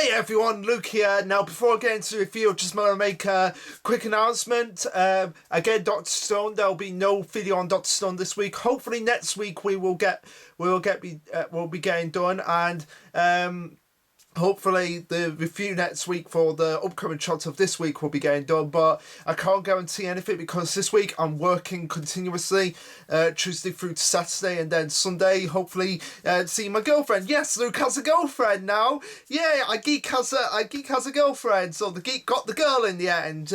Hey everyone, Luke here. Now before I get into the review, I just want to make a quick announcement. Again, Dr. Stone, there'll be no video on Dr. Stone this week. Hopefully next week we'll be getting done, and hopefully the review next week for the upcoming shots of this week will be getting done, but I can't guarantee anything because this week I'm working continuously, Tuesday through to Saturday, and then Sunday hopefully see my girlfriend. Yes, Luke has a girlfriend now. Yeah, I geek has a girlfriend, so the geek got the girl in the end.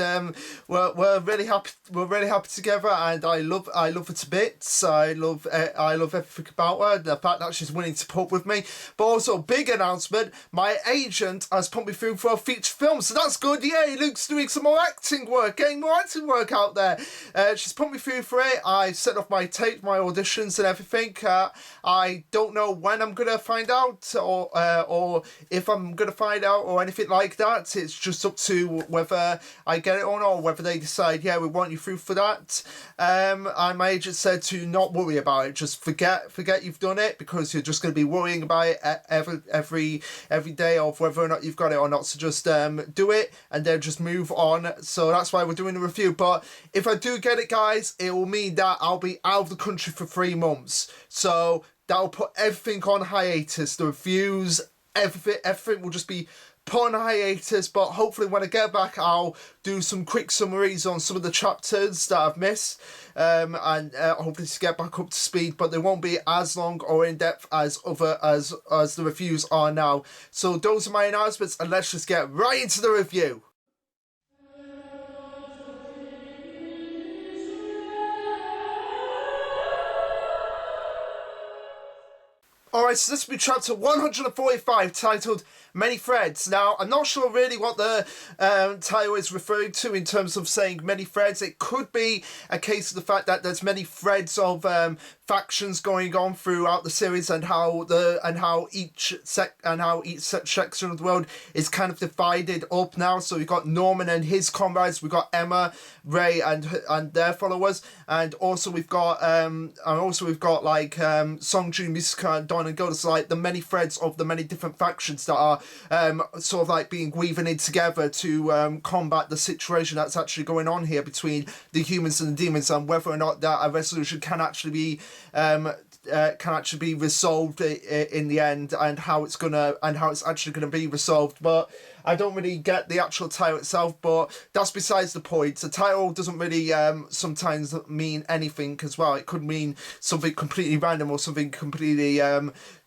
We're really happy. We're really happy together, and I love her to bits. I love everything about her. The fact that she's willing to put up with me, but also big announcement. My agent has put me through for a feature film, so that's good. Yay, Luke's doing some more acting work, getting more acting work out there. She's put me through for it. I set off my tape, my auditions and everything. I don't know when I'm going to find out, or if I'm going to find out or anything like that. It's just up to whether I get it or not, or whether they decide, yeah, we want you through for that. And my agent said to not worry about it. Just forget you've done it, because you're just going to be worrying about it every day of whether or not you've got it or not. So just do it and then just move on. So that's why we're doing the review. But if I do get it, guys, it will mean that I'll be out of the country for 3 months. So that'll put everything on hiatus. The reviews, everything will just be put on hiatus, but hopefully when I get back I'll do some quick summaries on some of the chapters that I've missed, and hopefully to get back up to speed, but they won't be as long or in depth as the reviews are now. So those are my announcements, and let's just get right into the review. Alright, so this will be chapter 145, titled Many Threads. Now, I'm not sure really what the title is referring to in terms of saying many threads. It could be a case of the fact that there's many threads of factions going on throughout the series, and how each section of the world is kind of divided up now. So we've got Norman and his comrades, we've got Emma, Ray and their followers, and also we've got like Songju, Misuka, and Don and Gilda. So like the many threads of the many different factions that are sort of like being weaving in together to combat the situation that's actually going on here between the humans and the demons, and whether or not that a resolution can actually be resolved in the end, and how it's actually gonna be resolved. But I don't really get the actual title itself, but that's besides the point. The title doesn't really sometimes mean anything as well. It could mean something completely random or something completely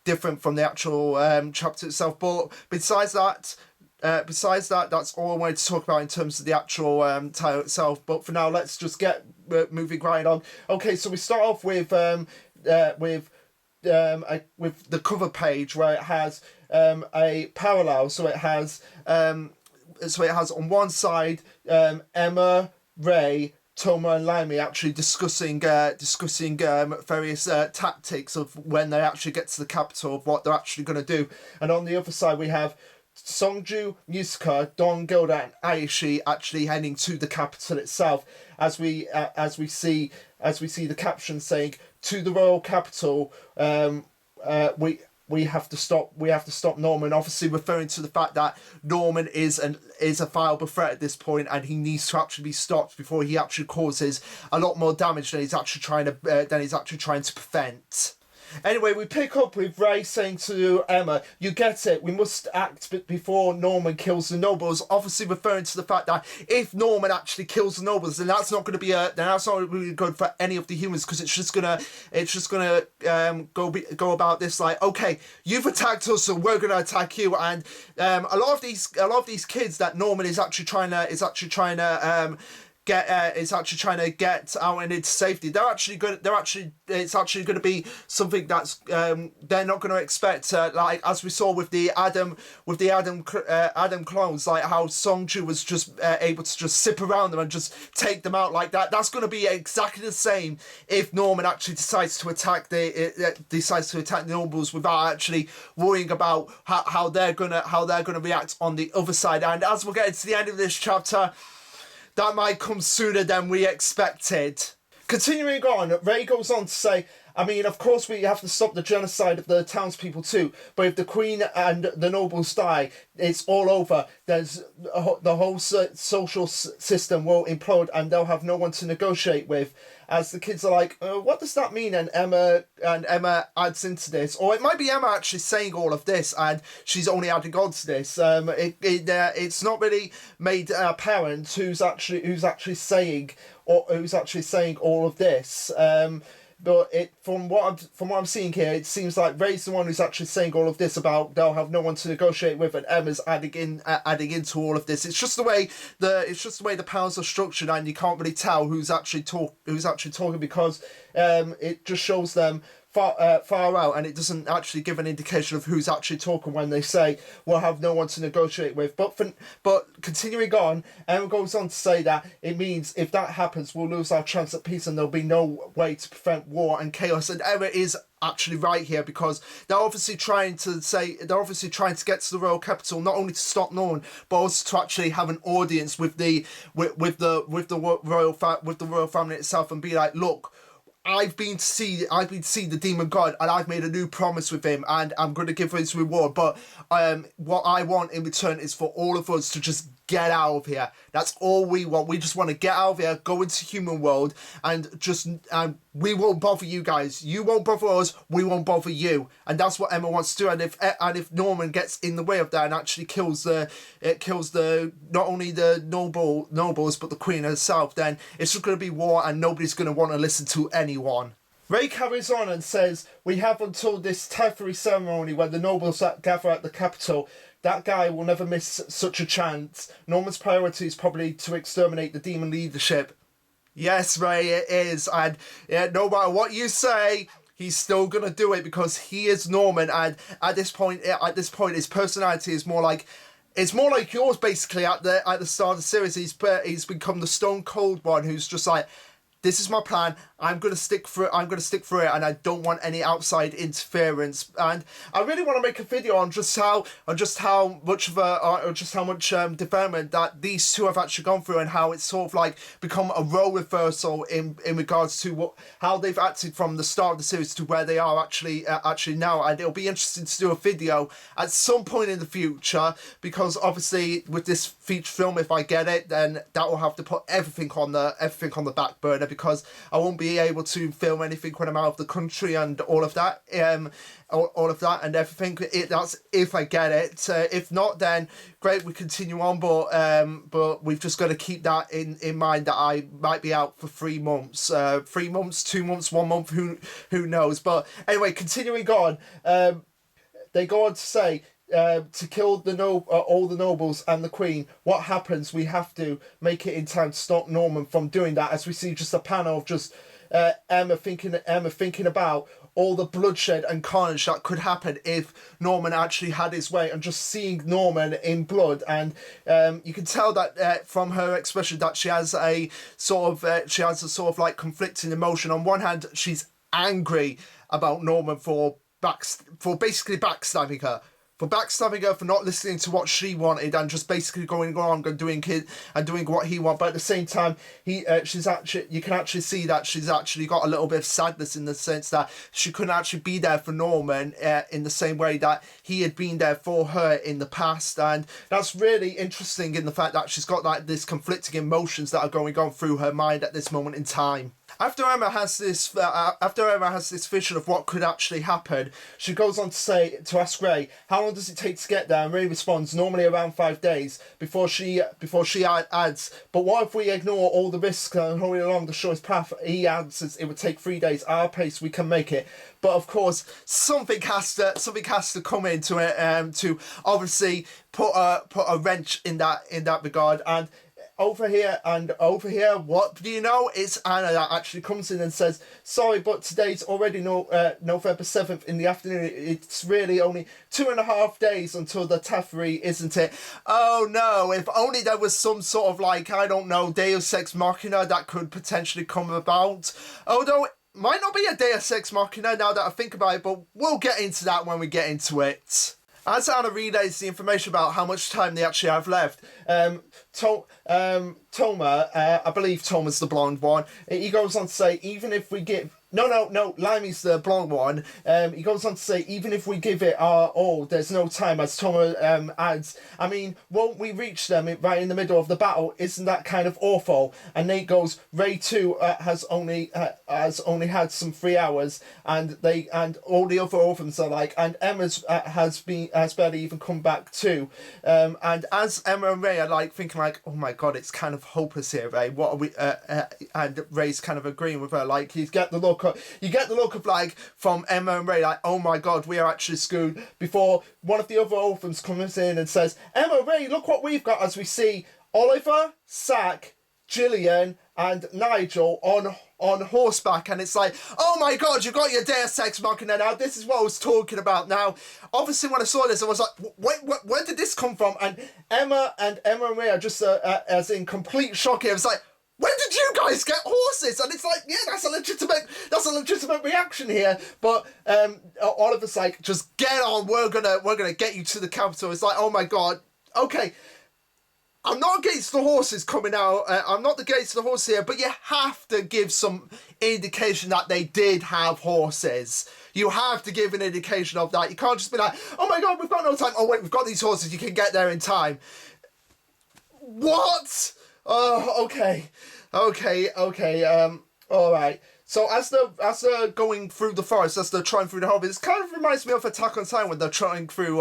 different from the actual chapter itself. But besides that, that's all I wanted to talk about in terms of the actual title itself. But for now, let's just get moving right on. Okay, so we start off with the cover page, where it has a parallel. So it has on one side Emma, Ray, Toma and Limey actually discussing various tactics of when they actually get to the capital, of what they're actually going to do. And on the other side we have Songju, Misuka, Don, Gilda and Aishi actually heading to the capital itself, as we see the caption saying, "To the royal capital, we have to stop Norman," obviously referring to the fact that Norman is a viable threat at this point, and he needs to actually be stopped before he actually causes a lot more damage than he's actually trying to prevent. Anyway, we pick up with Ray saying to Emma, "You get it, we must act before Norman kills the nobles," obviously referring to the fact that if Norman actually kills the nobles, then that's not going to be really good for any of the humans, because it's just gonna go about this like, okay, you've attacked us, so we're gonna attack you. And a lot of these kids that Norman is actually trying to get out and into safety, it's actually going to be something that's they're not going to expect, like as we saw with the Adam clones, like how Songju was just able to just zip around them and just take them out like that. That's going to be exactly the same if Norman actually decides to attack the nobles without actually worrying about how they're gonna react on the other side. And as we're getting to the end of this chapter, that might come sooner than we expected. Continuing on, Ray goes on to say, I mean, of course, we have to stop the genocide of the townspeople too. But if the queen and the nobles die, it's all over. There's the whole social system will implode, and they'll have no one to negotiate with. As the kids are like, what does that mean? And Emma adds into this, or it might be Emma actually saying all of this, and she's only adding on to this. It's not really made apparent who's actually saying all of this. But from what I'm seeing here, it seems like Ray's the one who's actually saying all of this about they'll have no one to negotiate with, and Emma's adding into all of this. It's just the way the powers are structured, and you can't really tell who's actually talking, because it just shows them far out, and it doesn't actually give an indication of who's actually talking when they say we'll have no one to negotiate with. But continuing on, Emma goes on to say that it means if that happens, we'll lose our chance at peace, and there'll be no way to prevent war and chaos. And Emma is actually right here, because they're obviously trying to get to the royal capital, not only to stop Norman, but also to actually have an audience with the royal family itself, and be like, look, I've been to see the demon god, and I've made a new promise with him, and I'm going to give his reward. But what I want in return is for all of us to just get out of here. That's all we want. We just want to get out of here, go into human world, and just we won't bother you guys. You won't bother us. We won't bother you. And that's what Emma wants to do. And if Norman gets in the way of that and actually kills not only the nobles but the queen herself, then it's just going to be war, and nobody's going to want to listen to anyone. Ray carries on and says, we have until this Teferi ceremony when the nobles gather at the capital. That guy will never miss such a chance. Norman's priority is probably to exterminate the demon leadership. Yes, Ray, it is. And no matter what you say, he's still gonna do it, because he is Norman. And at this point, his personality is more like, it's more like yours, basically. At the start of the series, he's become the stone cold one who's just like, this is my plan. I'm gonna stick for it. And I don't want any outside interference. And I really want to make a video on just how much development that these two have actually gone through, and how it's sort of like become a role reversal in regards to how they've acted from the start of the series to where they are actually now. And it'll be interesting to do a video at some point in the future, because obviously with this feature film, if I get it, then that will have to put everything on the back burner, because I won't be able to film anything when I'm out of the country and all of that, and everything. That's if I get it. If not, then great, we continue on. But we've just got to keep that in mind, that I might be out for 3 months, 3 months, 2 months, 1 month. Who knows? But anyway, continuing on, they go on to say, to kill all the nobles and the queen. What happens? We have to make it in time to stop Norman from doing that. As we see just a panel of just Emma thinking about all the bloodshed and carnage that could happen if Norman actually had his way, and just seeing Norman in blood. And you can tell that from her expression that she has a sort of like conflicting emotion. On one hand, she's angry about Norman for basically backstabbing her. For not listening to what she wanted, and just basically going along and doing what he wanted. But at the same time, you can actually see that she's actually got a little bit of sadness, in the sense that she couldn't actually be there for Norman in the same way that he had been there for her in the past. And that's really interesting, in the fact that she's got like this conflicting emotions that are going on through her mind at this moment in time. After Emma has this vision of what could actually happen, she goes on to ask Ray, how long does it take to get there? And Ray responds, normally around 5 days. Before she adds, but what if we ignore all the risks and hurry along the shortest path? He answers, it would take 3 days. Our pace, we can make it. But of course, something has to come into it to obviously put a wrench in that regard. And over here, what do you know? It's Anna that actually comes in and says, sorry, but today's already November 7th in the afternoon. It's really only 2.5 days until the Teferi, isn't it? Oh no, if only there was some sort of like, I don't know, Deus Ex Machina that could potentially come about. Although, might not be a Deus Ex Machina now that I think about it, but we'll get into that when we get into it. As Anna relays the information about how much time they actually have left, Toma, I believe Toma's the blonde one, he goes on to say, even if we give No, Limey's the blonde one. He goes on to say, even if we give it our all, there's no time, as Tomo adds. I mean, won't we reach them right in the middle of the battle? Isn't that kind of awful? And Nate goes, Ray too has only had some 3 hours, and all the other orphans are like, and Emma's has barely even come back too. And as Emma and Ray are like thinking like, oh my god, it's kind of hopeless here, Ray. What are we? And Ray's kind of agreeing with her, like you get the look of like from Emma and Ray, like, oh my god, we are actually screwed. Before one of the other orphans comes in and says, Emma, Ray, look what we've got, as we see Oliver, Sack, Gillian, and Nigel on horseback, and it's like, oh my god, you've got your Deus Ex Machina now. This is what I was talking about. Now, obviously, when I saw this, I was like, wait, where did this come from? And Emma and Ray are just as in complete shock here. It's like, when did you guys get horses? And it's like, yeah, that's a legitimate reaction here. But Oliver's like, just get on. We're gonna get you to the capital. It's like, oh my god, okay. I'm not against the horses coming out. I'm not against the horse here, but you have to give some indication that they did have horses. You have to give an indication of that. You can't just be like, oh my god, we've got no time. Oh wait, we've got these horses. You can get there in time. What? Oh, okay. All right. So as they're going through the forest, as they're trying through the hobbits, it kind of reminds me of Attack on Titan when they're trying through,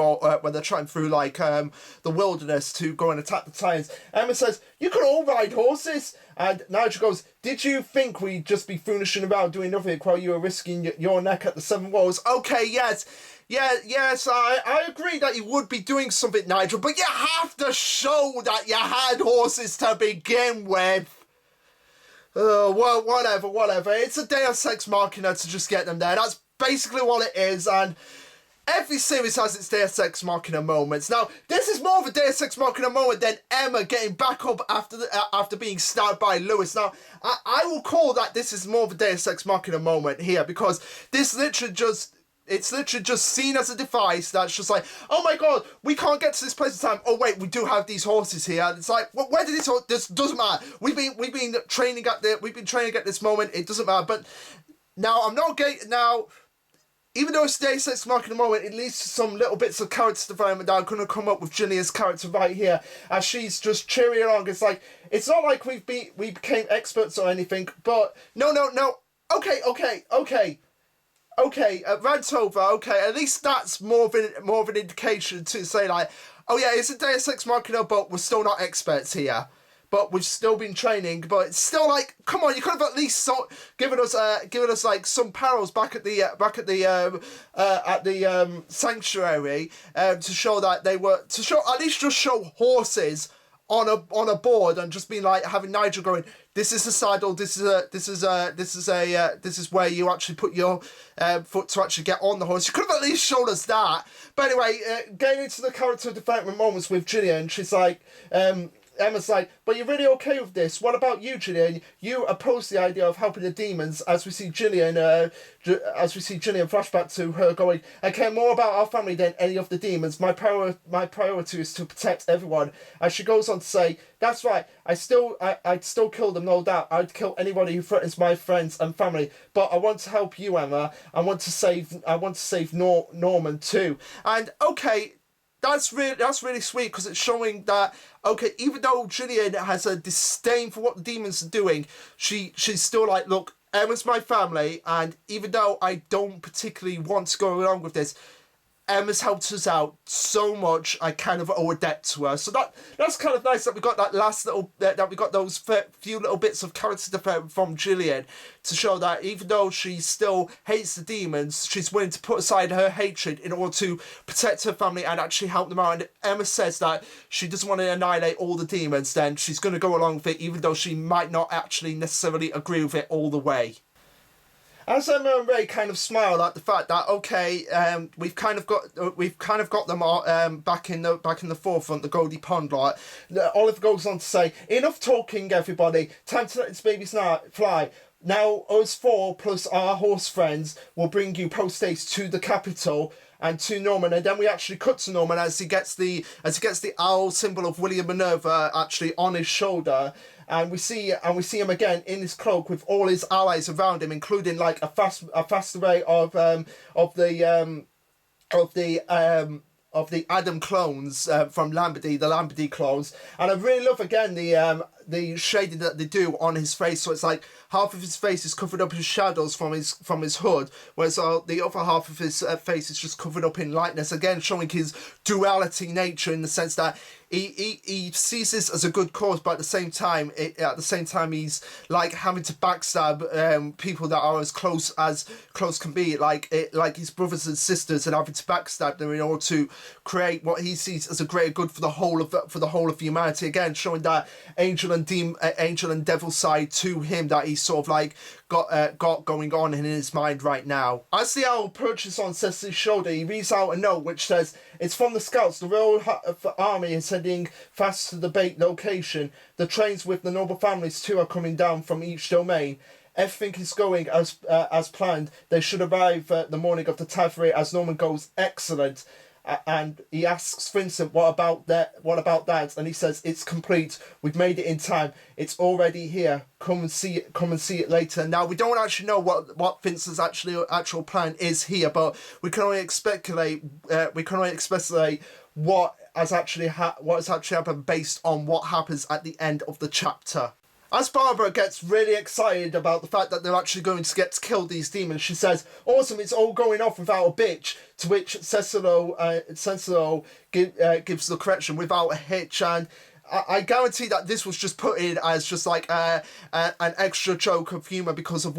like the wilderness to go and attack the Titans. Emma says, "You can all ride horses," and Nigel goes, "Did you think we'd just be foolishing around doing nothing while you were risking your neck at the Seven Walls?" Okay, yes. Yes, I agree that you would be doing something, Nigel, but you have to show that you had horses to begin with. Well, whatever. It's a Deus Ex Machina to just get them there. That's basically what it is, and every series has its Deus Ex Machina moments. Now, this is more of a Deus Ex Machina moment than Emma getting back up after being stabbed by Lewis. Now, I will call that this is more of a Deus Ex Machina moment here, because it's literally just seen as a device that's just like, oh my god, we can't get to this place in time. Oh wait, we do have these horses here. And it's like, where did this doesn't matter. We've been training at this moment. It doesn't matter. But now I'm not gay now. Even though it's Deus Ex Machina moment, it leads to some little bits of character development that I'm going to come up with Gillian's character right here, as she's just cheering along. It's like, it's not like we became experts or anything, but no. Okay, rant over. Okay, at least that's more of an indication to say like, oh yeah, it's a Deus Ex Machina, but we're still not experts here. But we've still been training. But it's still like, come on, you could have at least given us like some parallels back at the sanctuary to show that they were at least just show horses on a board, and just being like having Nigel going, this is the saddle, this is where you actually put your foot to actually get on the horse. You could have at least shown us that. But anyway, getting into the character development moments with Gillian, she's like, Emma's like, but you're really okay with this? What about you, Gillian? You oppose the idea of helping the demons, as we see Gillian flashback to her going, I care more about our family than any of the demons. My priority is to protect everyone. And she goes on to say, that's right, I'd still kill them, no doubt. I'd kill anybody who threatens my friends and family. But I want to help you, Emma. I want to save Norman too. And okay, that's really sweet, because it's showing that, okay, even though Gillian has a disdain for what the demons are doing, she's still like, look, Emma's my family, and even though I don't particularly want to go along with this, Emma's helped us out so much, I kind of owe a debt to her. So that's kind of nice that we got that last little, that we got those few little bits of character development from Gillian to show that even though she still hates the demons, she's willing to put aside her hatred in order to protect her family and actually help them out. And Emma says that she doesn't want to annihilate all the demons, then she's going to go along with it, even though she might not actually necessarily agree with it all the way. As Emma and Ray kind of smile at the fact that, okay, we've kind of got them back in the forefront, the Goldie Pond lot. Oliver goes on to say, enough talking, everybody. Time to let this baby fly. Now, us four plus our horse friends will bring you post-haste to the capital. to Norman, and then we actually cut to Norman as he gets the owl symbol of William Minerva actually on his shoulder, and we see him again in his cloak with all his allies around him, including like a fast array of the Adam clones from Lombardy, the Lombardy clones. And I really love again the shading that they do on his face, so it's like half of his face is covered up in shadows from his hood, whereas the other half of his face is just covered up in lightness, again showing his duality nature, in the sense that he sees this as a good cause, but at the same time he's like having to backstab people that are as close can be, like his brothers and sisters, and having to backstab them in order to create what he sees as a greater good for the whole of humanity. Again, showing that angel and devil side to him that he's sort of like got going on in his mind right now. As the owl perches on Cecily's shoulder, he reads out a note which says, "It's from the scouts. The Royal Army is heading fast to the bait location. The trains with the noble families too are coming down from each domain. Everything is going as planned. They should arrive the morning of the Tavern." As Norman goes, "Excellent." And he asks Vincent, what about that? And he says, "It's complete. We've made it in time. It's already here. Come and see it later." Now, we don't actually know what Vincent's actual plan is here, but we can only speculate. What has actually happened based on what happens at the end of the chapter. As Barbara gets really excited about the fact that they're actually going to get to kill these demons, she says, "Awesome, it's all going off without a bitch," to which Cecilo gives the correction, "without a hitch." And I guarantee that this was just put in as just like an extra joke of humour because of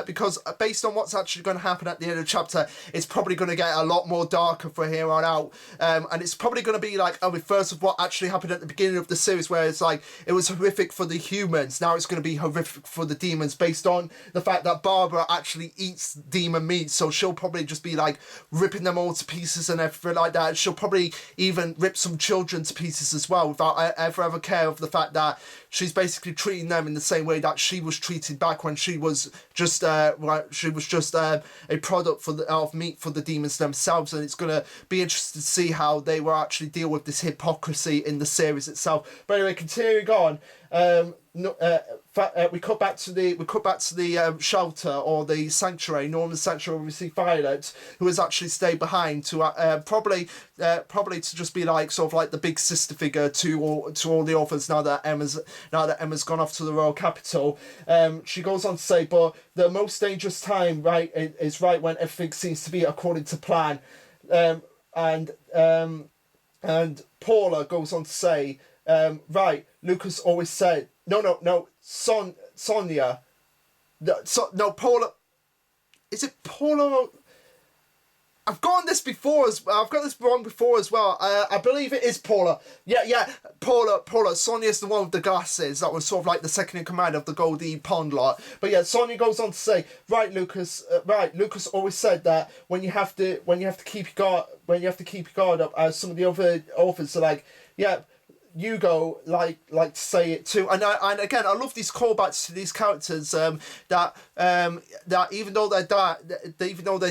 because based on what's actually going to happen at the end of the chapter, it's probably going to get a lot more darker from here on out, and it's probably going to be like a reverse of what actually happened at the beginning of the series, where it's like it was horrific for the humans. Now it's going to be horrific for the demons, based on the fact that Barbara actually eats demon meat, so she'll probably just be like ripping them all to pieces and everything like that. She'll probably even rip some children to pieces as well, without ever care of the fact that she's basically treating them in the same way that she was treated back when she was just a product of meat for the demons themselves. And it's gonna be interesting to see how they will actually deal with this hypocrisy in the series itself. But anyway, continuing on, we cut back to the shelter, or the sanctuary, Norman's sanctuary. We see Violet, who has actually stayed behind to probably to just be like sort of like the big sister figure to all the authors now that Emma's gone off to the royal capital. She goes on to say, "But the most dangerous time, right, is right when everything seems to be according to plan." And Paula goes on to say, "Right, Lucas always said..." Sonia. Paula. Is it Paula? I've gotten this before I've got this wrong before as well. I believe it is Paula. Yeah, Paula. Sonia's the one with the glasses that was sort of like the second in command of the Goldie Pond lot. But yeah, Sonia goes on to say, "Right, Lucas. Lucas always said that when you have to keep your guard up, as some of the other authors are like, yeah." Hugo like to say it too, and again I love these callbacks to these characters, that even though they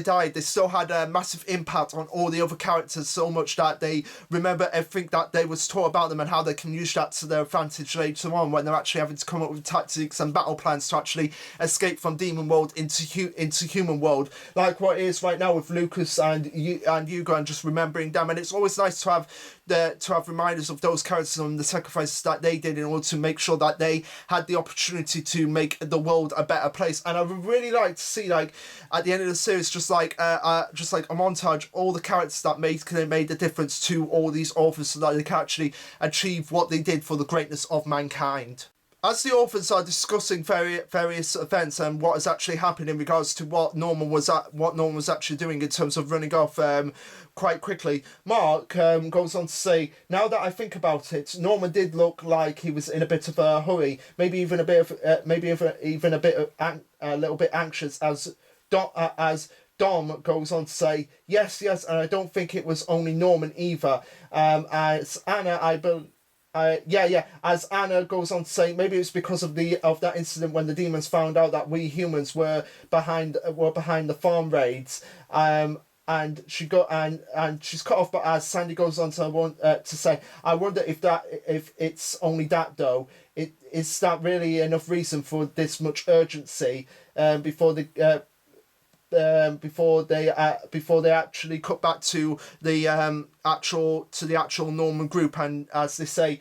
died, they still had a massive impact on all the other characters, so much that they remember everything that they was taught about them and how they can use that to their advantage later on when they're actually having to come up with tactics and battle plans to actually escape from demon world into human world, like what it is right now with Lucas and Hugo, and just remembering them. And it's always nice to have reminders of those characters and the sacrifices that they did in order to make sure that they had the opportunity to make the world a better place. And I would really like to see, like, at the end of the series, just like a montage, all the characters that made the difference to all these authors, so that they can actually achieve what they did for the greatness of mankind. As the authors are discussing various events and what has actually happened in regards to what Norman was actually doing in terms of running off quite quickly, Mark goes on to say, "Now that I think about it, Norman did look like he was in a bit of a hurry, maybe even a little bit anxious." As Dom goes on to say, yes, and I don't think it was only Norman either. As Anna, as Anna goes on to say, maybe it's because of that incident when the demons found out that we humans were behind the farm raids. and she's cut off. But as Sandy goes on to say, I wonder if it's only that though. Is that really enough reason for this much urgency before they actually cut back to the actual Norman group, and as they say,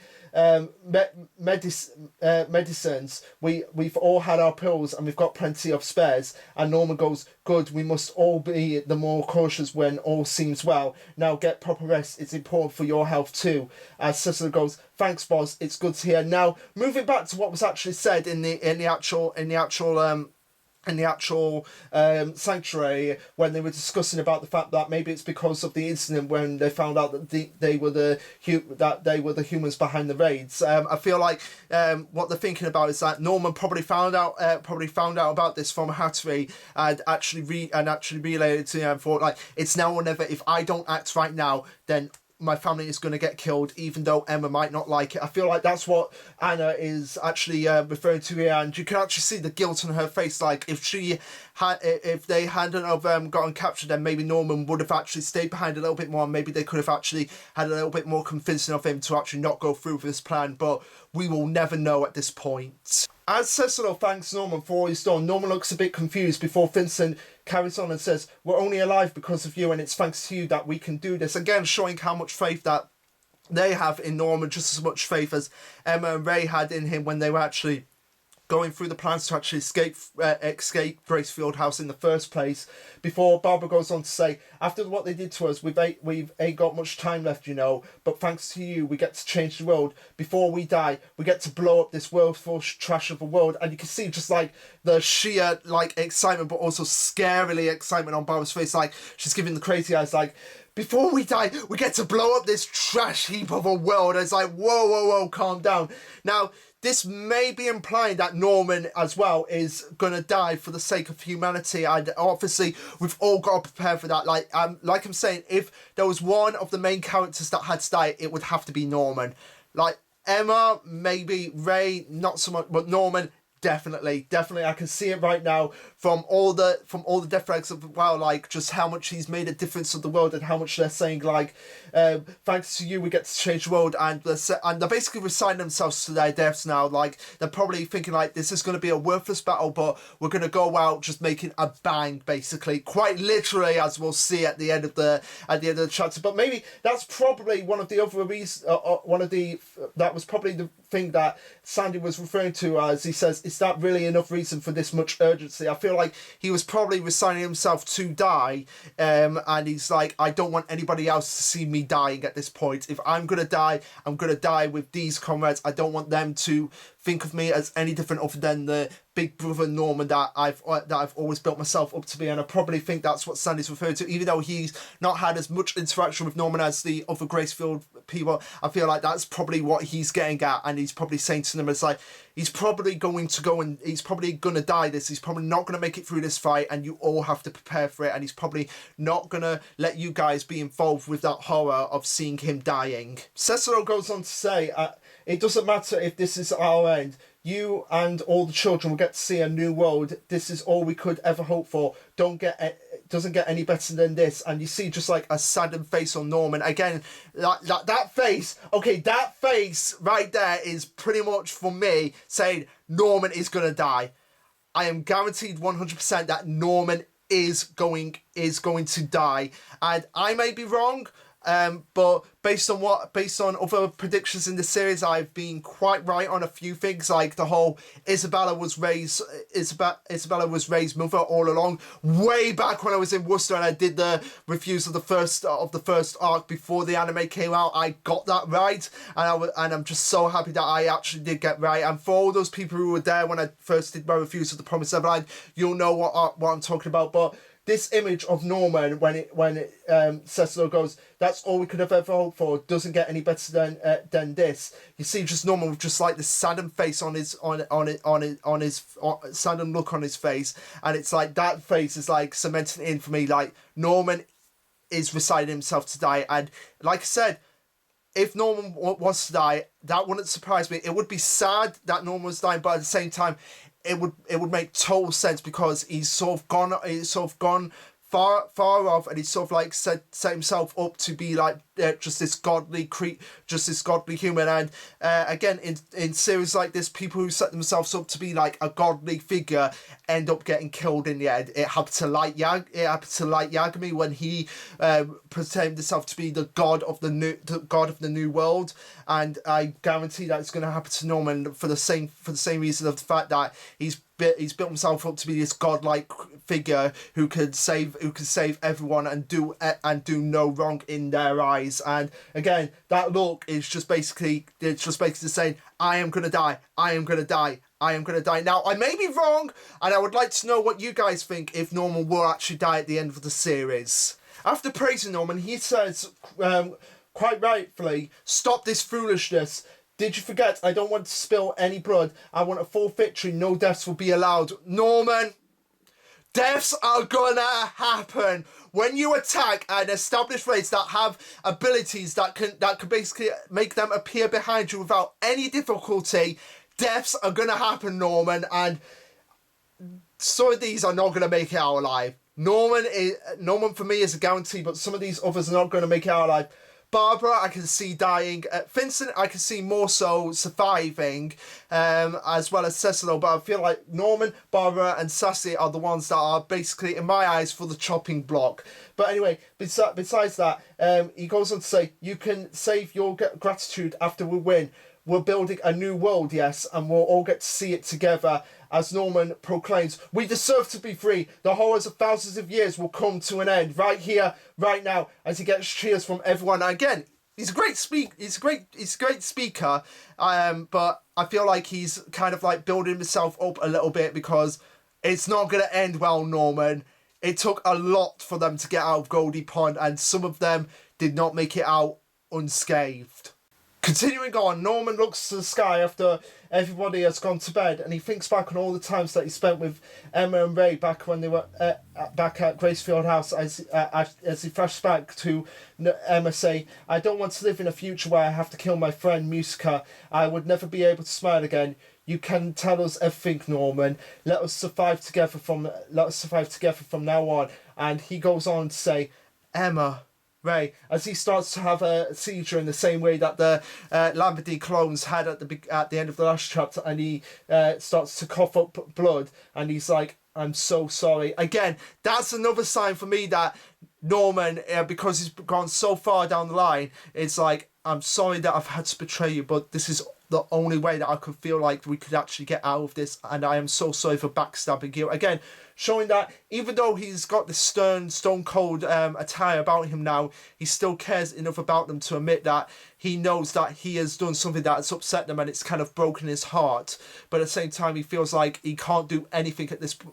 medicines. We've all had our pills and we've got plenty of spares. And Norman goes, good. We must all be the more cautious when all seems well. Now get proper rest. It's important for your health too. As Cecil goes, thanks, boss. It's good to hear. Now moving back to what was actually said in the actual sanctuary, when they were discussing about the fact that maybe it's because of the incident when they found out that they were the humans behind the raids. I feel like what they're thinking about is that Norman probably found out about this from Hattery and actually relayed it to him and thought, like, it's now or never. If I don't act right now, then my family is going to get killed, even though Emma might not like it. I feel like that's what Anna is actually referring to here, and you can actually see the guilt on her face. Like, if they hadn't have gotten captured, then maybe Norman would have actually stayed behind a little bit more, and maybe they could have actually had a little bit more convincing of him to actually not go through with this plan. But we will never know at this point. As Cecil thanks Norman for all he's done, Norman looks a bit confused before Vincent carries on and says, we're only alive because of you, and it's thanks to you that we can do this. Again, showing how much faith that they have in Norman, just as much faith as Emma and Ray had in him when they were actually going through the plans to actually escape Gracefield House in the first place. Before Barbara goes on to say, after what they did to us, we've ain't got much time left, you know, but thanks to you, we get to change the world. Before we die, we get to blow up this world full trash of a world. And you can see just like the sheer like excitement, but also scarily excitement on Barbara's face. Like, she's giving the crazy eyes, like, before we die, we get to blow up this trash heap of a world. And it's like, whoa, calm down. Now, this may be implying that Norman as well is going to die for the sake of humanity. And obviously, we've all got to prepare for that. Like I'm saying, if there was one of the main characters that had to die, it would have to be Norman. Like, Emma, maybe, Ray, not so much, but Norman, definitely. I can see it right now from all the death flags of, wow, like, just how much he's made a difference to the world, and how much they're saying, like, thanks to you, we get to change the world, and they're basically resigning themselves to their deaths now. Like, they're probably thinking, like, this is going to be a worthless battle, but we're going to go out just making a bang, basically, quite literally, as we'll see at the end of the chapter. But maybe that's probably one of the other reasons, that was probably the thing that Sandy was referring to, as he says, is that really enough reason for this much urgency? I feel like he was probably resigning himself to die, and he's like, I don't want anybody else to see me dying at this point. If I'm gonna die, I'm gonna die with these comrades. I don't want them to think of me as any different other than the big brother Norman that I've always built myself up to be. And I probably think that's what Sandy's referred to, even though he's not had as much interaction with Norman as the other Gracefield people. I feel like that's probably what he's getting at, and he's probably saying to them, it's like, he's probably going to go and he's probably gonna die this. He's probably not gonna make it through this fight, and you all have to prepare for it. And he's probably not gonna let you guys be involved with that horror of seeing him dying. Cecil goes on to say, it doesn't matter if this is our end. You and all the children will get to see a new world. This is all we could ever hope for. Doesn't get any better than this. And you see just like a saddened face on Norman. Again, that face, okay, that face right there is pretty much for me saying Norman is going to die. I am guaranteed 100% that Norman is going to die. And I may be wrong, but based on other predictions in the series, I've been quite right on a few things, like the whole Isabella was Ray's mother all along, way back when I was in Worcester and I did the reviews of the first arc before the anime came out. I got that right, and I'm just so happy that I actually did get right. And for all those people who were there when I first did my reviews of the Promised Neverland, you'll know what I'm talking about. But this image of Norman when Cecil goes, that's all we could have ever hoped for, doesn't get any better than this. You see just Norman with just like this saddened face on his saddened look on his face, and it's like that face is like cementing in for me, like Norman is resigning himself to die. And like I said, if Norman was to die, that wouldn't surprise me. It would be sad that Norman was dying, but at the same time, it would make total sense, because he's sort of gone far off, and he's sort of like set himself up to be like just this godly human. And again, in series like this, people who set themselves up to be like a godly figure end up getting killed in the end. It happened to Light Yagami when he proclaimed himself to be the god of the new world, and I guarantee that it's going to happen to Norman for the same reason of the fact that he's built himself up to be this godlike figure who could save everyone and do no wrong in their eyes. And again, that look is just basically saying, I am gonna die. Now, I may be wrong, and I would like to know what you guys think if Norman will actually die at the end of the series. After praising Norman, he says, quite rightfully, "Stop this foolishness. Did you forget? I don't want to spill any blood. I want a full victory. No deaths will be allowed." Norman, deaths are gonna happen when you attack an established race that have abilities that can basically make them appear behind you without any difficulty. Deaths are gonna happen, Norman, and some of these are not gonna make it out alive. Norman for me is a guarantee, but some of these others are not gonna make it out alive. Barbara, I can see dying. Vincent, I can see more so surviving, as well as Cecil. But I feel like Norman, Barbara, and Sassy are the ones that are basically, in my eyes, for the chopping block. But anyway, besides that, he goes on to say, "You can save your gratitude after we win. We're building a new world, yes, and we'll all get to see it together." As Norman proclaims, "We deserve to be free. The horrors of thousands of years will come to an end right here, right now." As he gets cheers from everyone. Again, he's a great speaker. But I feel like he's kind of like building himself up a little bit, because it's not going to end well, Norman. It took a lot for them to get out of Goldie Pond, and some of them did not make it out unscathed. Continuing on, Norman looks to the sky after everybody has gone to bed, and he thinks back on all the times that he spent with Emma and Ray back when they were back at Gracefield House, as he flashes back to Emma say, "I don't want to live in a future where I have to kill my friend Musica. I would never be able to smile again. You can tell us everything, Norman. Let us survive together from now on." And he goes on to say, "Emma, Ray," as he starts to have a seizure in the same way that the Lamberdine clones had at the end of the last chapter, and he starts to cough up blood, and he's like, "I'm so sorry." Again, that's another sign for me that Norman, because he's gone so far down the line, it's like, "I'm sorry that I've had to betray you, but this is the only way that I could feel like we could actually get out of this, and I am so sorry for backstabbing you." Again, showing that even though he's got this stern, stone cold attire about him now, he still cares enough about them to admit that he knows that he has done something that has upset them, and it's kind of broken his heart. But at the same time, he feels like he can't do anything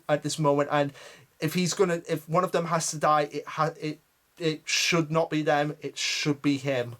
at this moment, and if one of them has to die, it should not be them, it should be him.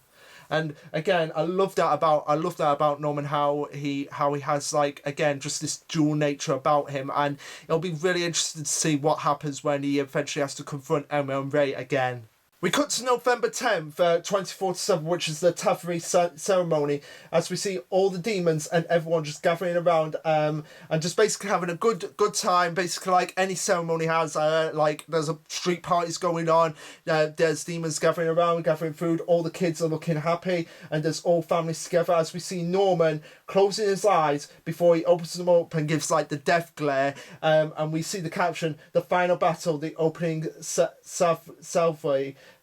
And again, I love that about Norman, how he has, like, again, just this dual nature about him, and it'll be really interesting to see what happens when he eventually has to confront Emma and Ray again. We cut to November 10th, 2047, which is the Tavern ceremony, as we see all the demons and everyone just gathering around and just basically having a good time, basically like any ceremony has. Like, there's street parties going on, there's demons gathering around, gathering food, all the kids are looking happy, and there's all families together, as we see Norman closing his eyes before he opens them up and gives like the death glare, and we see the caption, "The final battle, the opening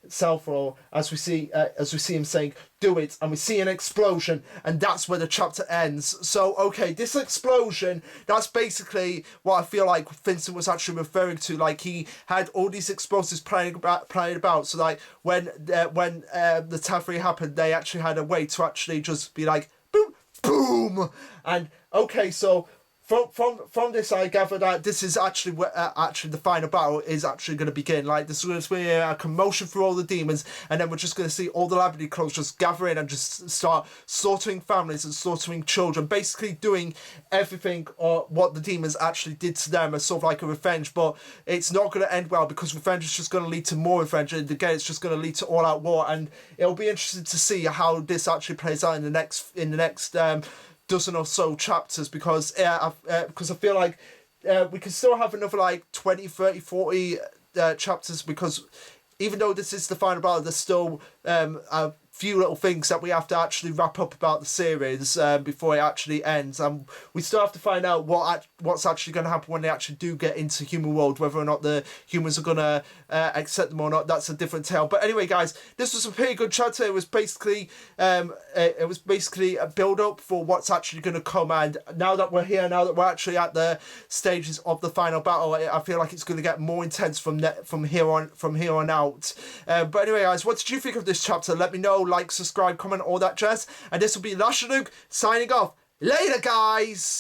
salvo," as we see him saying, "Do it," and we see an explosion, and that's where the chapter ends. So okay, this explosion, that's basically what I feel like Vincent was actually referring to. Like, he had all these explosives playing about, so like when the Tavern happened, they actually had a way to actually just be like boom boom. And okay, so from this, I gather that this is actually the final battle is actually going to begin. Like, this is going to be a commotion for all the demons, and then we're just going to see all the Labrador clones just gather in and just start slaughtering families and slaughtering children, basically doing everything what the demons actually did to them as sort of like a revenge. But it's not going to end well, because revenge is just going to lead to more revenge, and again, it's just going to lead to all-out war. And it'll be interesting to see how this actually plays out in the next dozen or so chapters, because I feel like we can still have another like 20, 30, 40 chapters, because even though this is the final battle, there's still a few little things that we have to actually wrap up about the series before it actually ends, and we still have to find out what's actually going to happen when they actually do get into human world, whether or not the humans are going to accept them or not. That's a different tale. But anyway, guys, this was a pretty good chapter. It was basically a build up for what's actually going to come, and now that we're here, now that we're actually at the stages of the final battle, I feel like it's going to get more intense from here on out. But anyway, guys, what did you think of this chapter? Let me know. Like, subscribe, comment, all that jazz. And this will be Lashaluk signing off. Later, guys!